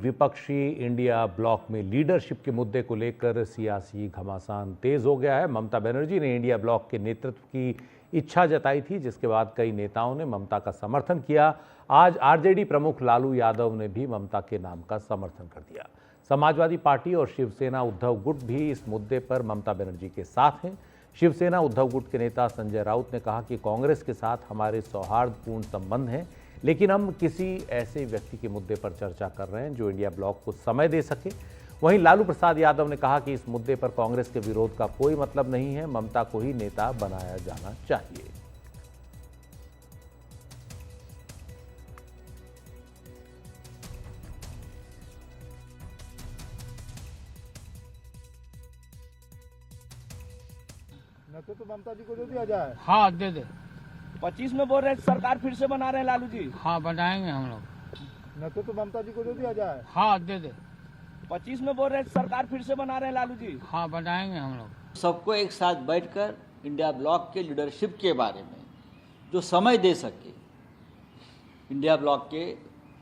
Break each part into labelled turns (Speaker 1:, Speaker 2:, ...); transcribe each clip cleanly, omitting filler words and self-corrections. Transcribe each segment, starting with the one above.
Speaker 1: विपक्षी India block में leadership के मुद्दे को लेकर सियासी घमासान तेज हो गया है। ममता बनर्जी ने इंडिया ब्लॉक के नेतृत्व की इच्छा जताई थी, जिसके बाद कई नेताओं ने ममता का समर्थन किया। आज आरजेडी प्रमुख लालू यादव ने भी ममता के नाम का समर्थन कर दिया। समाजवादी पार्टी और शिवसेना उद्धव गुट भी इस मुद्दे पर ममता बनर्जी के साथ हैं। शिवसेना उद्धव गुट के नेता संजय राउत ने कहा कि कांग्रेस के साथ हमारे सौहार्दपूर्ण संबंध हैं, लेकिन हम किसी ऐसे व्यक्ति के मुद्दे पर चर्चा कर रहे हैं जो इंडिया ब्लॉक को समय दे सके। वहीं लालू प्रसाद यादव ने कहा कि इस मुद्दे पर कांग्रेस के विरोध का कोई मतलब नहीं है, ममता को ही नेता बनाया जाना चाहिए।
Speaker 2: तो ममता जी को दे दिया जाए।
Speaker 3: हाँ दे दे।
Speaker 4: 25 में बोल रहे सरकार फिर से बना रहे हैं लालू जी।
Speaker 3: हाँ बनाएंगे हम लोग।
Speaker 2: तो ममता जी को दे दिया जाए।
Speaker 3: हाँ दे दे।
Speaker 4: 25 में बोल रहे सरकार फिर से बना रहे हैं लालू जी।
Speaker 3: हाँ बनाएंगे हम लोग।
Speaker 5: सबको एक साथ बैठकर इंडिया ब्लॉक के लीडरशिप के बारे में जो समय दे सके, इंडिया ब्लॉक के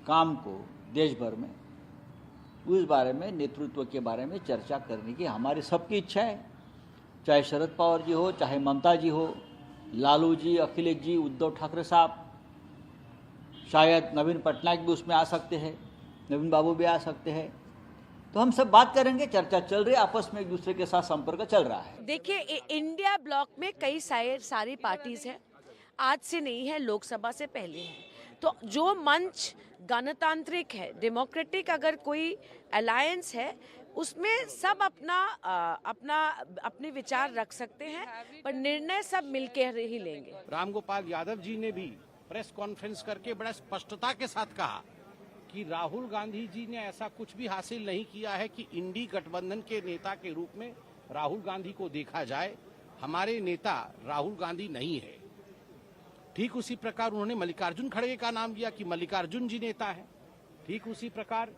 Speaker 5: काम को देश भर में, उस बारे में, नेतृत्व के बारे में चर्चा करने की हमारी सबकी इच्छा है। चाहे शरद पवार जी हो, चाहे ममता जी हो, लालू जी, अखिलेश जी, उद्धव ठाकरे साहब, शायद नवीन पटनायक भी उसमें आ सकते हैं, नवीन बाबू भी आ सकते हैं। तो हम सब बात करेंगे, चर्चा चल रही है, आपस में एक दूसरे के साथ संपर्क चल रहा है।
Speaker 6: देखिए, इंडिया ब्लॉक में कई सारी पार्टीज हैं, आज से नहीं है, लोकसभा से पहले है। तो जो मंच गणतांत्रिक है, डेमोक्रेटिक अगर कोई अलायंस है, उसमें सब अपने विचार रख सकते हैं, पर निर्णय सब मिलकर ही लेंगे।
Speaker 7: रामगोपाल यादव जी ने भी प्रेस कॉन्फ्रेंस करके बड़ा स्पष्टता के साथ कहा कि राहुल गांधी जी ने ऐसा कुछ भी हासिल नहीं किया है कि इंडी गठबंधन के नेता के रूप में राहुल गांधी को देखा जाए। हमारे नेता राहुल गांधी नहीं है। ठीक उसी प्रकार उन्होंने मल्लिकार्जुन खड़गे का नाम लिया कि मल्लिकार्जुन जी नेता है। ठीक उसी प्रकार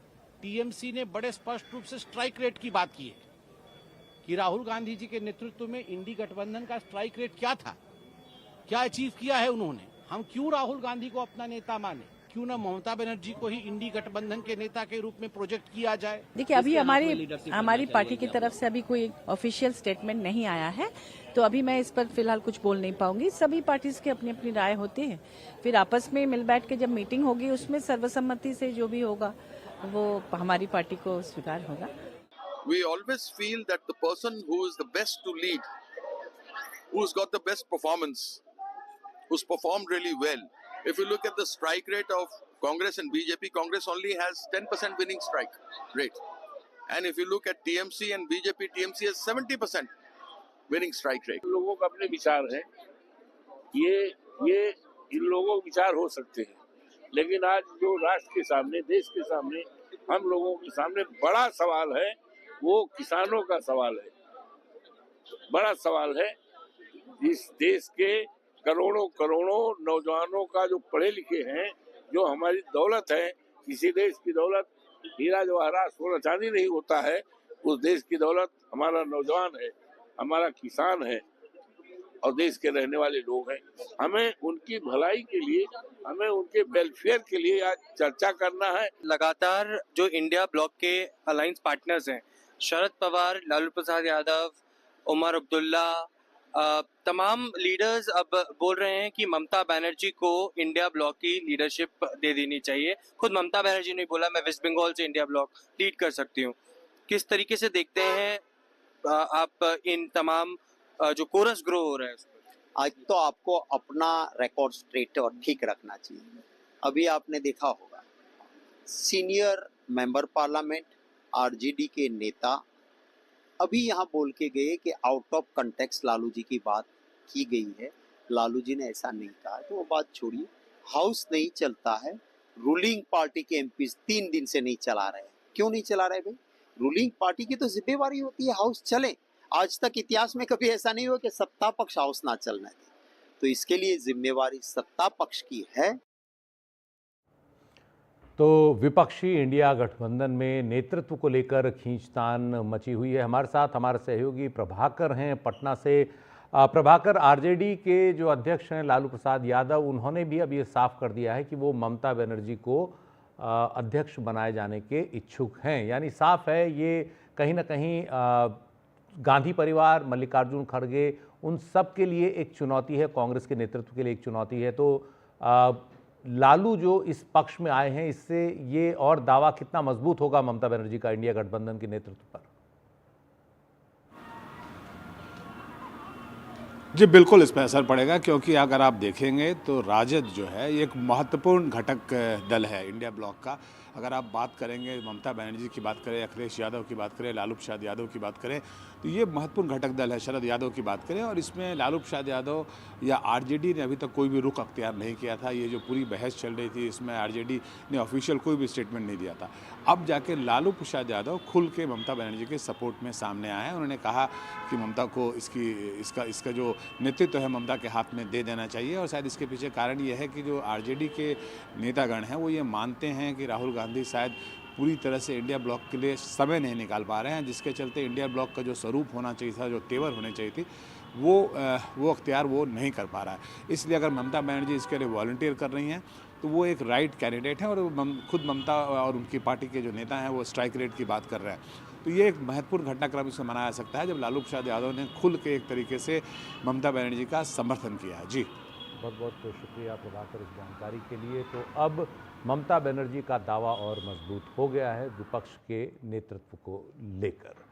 Speaker 7: टीएमसी ने बड़े स्पष्ट रूप से स्ट्राइक रेट की बात की है कि राहुल गांधी जी के नेतृत्व में इंडी गठबंधन का स्ट्राइक रेट क्या था, क्या अचीव किया है उन्होंने। हम क्यों राहुल गांधी को अपना नेता माने, क्यों ना ममता बनर्जी को ही इंडी गठबंधन के नेता के रूप में प्रोजेक्ट किया जाए।
Speaker 8: देखिए, अभी हमारी पार्टी की तरफ से अभी कोई ऑफिशियल स्टेटमेंट नहीं आया है, तो अभी मैं इस पर फिलहाल कुछ बोल नहीं पाऊंगी। सभी पार्टीज की अपनी अपनी राय होती है, फिर आपस में मिल बैठ के जब मीटिंग होगी उसमें सर्वसम्मति से जो भी होगा वो हमारी पार्टी को स्वीकार होगा।
Speaker 9: We always feel that the person who is the best to lead, who's got the best performance, who's performed really well. If you look at the strike rate of Congress and BJP, Congress only has 10% winning strike rate. And if you look at TMC and BJP, TMC has 70% winning strike rate.
Speaker 10: लोगों का अपने विचार है, ये इन लोगों के विचार हो सकते हैं, लेकिन आज जो राष्ट्र के सामने, देश के सामने, हम लोगों के सामने बड़ा सवाल है, वो किसानों का सवाल है। बड़ा सवाल है इस देश के करोड़ों नौजवानों का, जो पढ़े लिखे हैं, जो हमारी दौलत है। किसी देश की दौलत हीरा जवाहरात सोना चांदी नहीं होता है, उस देश की दौलत हमारा नौजवान है, हमारा किसान है और देश के रहने वाले लोग हैं। हमें उनकी भलाई के लिए, हमें उनके वेलफेयर के लिए आज चर्चा करना है।
Speaker 11: लगातार जो इंडिया ब्लॉक के अलायंस पार्टनर्स हैं, शरद पवार, लालू प्रसाद यादव, उमर अब्दुल्ला, तमाम लीडर्स अब बोल रहे हैं कि ममता बनर्जी को इंडिया ब्लॉक की लीडरशिप दे देनी चाहिए। खुद ममता बनर्जी ने बोला, मैं वेस्ट बंगाल से इंडिया ब्लॉक लीड कर सकती हूँ। किस तरीके से देखते हैं आप इन तमाम जो कोरस ग्रो हो रहा है?
Speaker 12: आज तो आपको अपना रिकॉर्ड स्ट्रेट और ठीक रखना चाहिए। अभी आपने देखा होगा, सीनियर मेंबर पार्लियामेंट आरजेडी के नेता अभी यहाँ बोल के गए कि out of context Lalu ji की बात की गई है। लालू जी ने ऐसा नहीं कहा, तो वो बात छोड़िए। हाउस नहीं चलता है, रूलिंग पार्टी के एमपी 3 दिन से नहीं चला रहे। क्यों नहीं चला रहे भाई? रूलिंग पार्टी की तो जिम्मेवारी होती है हाउस चले। आज तक इतिहास में कभी ऐसा नहीं हुआ कि सत्ता पक्ष हाउस ना चलने दे, तो इसके लिए जिम्मेवारी सत्ता पक्ष की है।
Speaker 1: तो विपक्षी इंडिया गठबंधन में नेतृत्व को लेकर खींचतान मची हुई है। हमारे साथ हमारे सहयोगी प्रभाकर हैं पटना से। प्रभाकर, आरजेडी के जो अध्यक्ष हैं लालू प्रसाद यादव, उन्होंने भी अब ये साफ कर दिया है कि वो ममता बनर्जी को अध्यक्ष बनाए जाने के इच्छुक हैं। यानी साफ है ये कहीं ना कहीं गांधी परिवार, मल्लिकार्जुन खड़गे, उन सब के लिए एक चुनौती है, कांग्रेस के नेतृत्व के लिए एक चुनौती है। तो लालू जो इस पक्ष में आए हैं, इससे ये और दावा कितना मजबूत होगा ममता बनर्जी का इंडिया गठबंधन के नेतृत्व पर?
Speaker 13: जी बिल्कुल इस पर असर पड़ेगा, क्योंकि अगर आप देखेंगे तो राजद जो है ये एक महत्वपूर्ण घटक दल है इंडिया ब्लॉक का। अगर आप बात करेंगे, ममता बनर्जी की बात करें, अखिलेश यादव की बात करें, लालू प्रसाद यादव की बात करें, तो ये महत्वपूर्ण घटक दल है। शरद यादव की बात करें, और इसमें लालू प्रसाद यादव या आरजेडी ने अभी तक कोई भी रुख अख्तियार नहीं किया था। ये जो पूरी बहस चल रही थी, इसमें आरजेडी ने ऑफिशियल कोई भी स्टेटमेंट नहीं दिया था। अब जाके लालू प्रसाद यादव खुल के ममता बनर्जी के सपोर्ट में सामने आए हैं। उन्होंने कहा कि ममता को इसका जो नेतृत्व है ममता के हाथ में दे देना चाहिए। और शायद इसके पीछे कारण ये है कि जो आरजेडी के नेतागण हैं वो ये मानते हैं कि राहुल गांधी शायद पूरी तरह से इंडिया ब्लॉक के लिए समय नहीं निकाल पा रहे हैं, जिसके चलते इंडिया ब्लॉक का जो स्वरूप होना चाहिए था, जो तेवर होने चाहिए थी, वो अख्तियार वो नहीं कर पा रहा है। इसलिए अगर ममता बनर्जी इसके लिए वॉलंटियर कर रही हैं तो वो एक राइट कैंडिडेट हैं, और खुद ममता और उनकी पार्टी के जो नेता हैं वो स्ट्राइक रेट की बात कर रहे हैं। तो ये एक महत्वपूर्ण घटनाक्रम इसमें मनाया जा सकता है, जब लालू प्रसाद यादव ने खुल के एक तरीके से ममता बनर्जी का समर्थन किया है। जी
Speaker 1: बहुत बहुत शुक्रिया प्रभाकर इस जानकारी के लिए। तो अब ममता बनर्जी का दावा और मजबूत हो गया है विपक्ष के नेतृत्व को लेकर।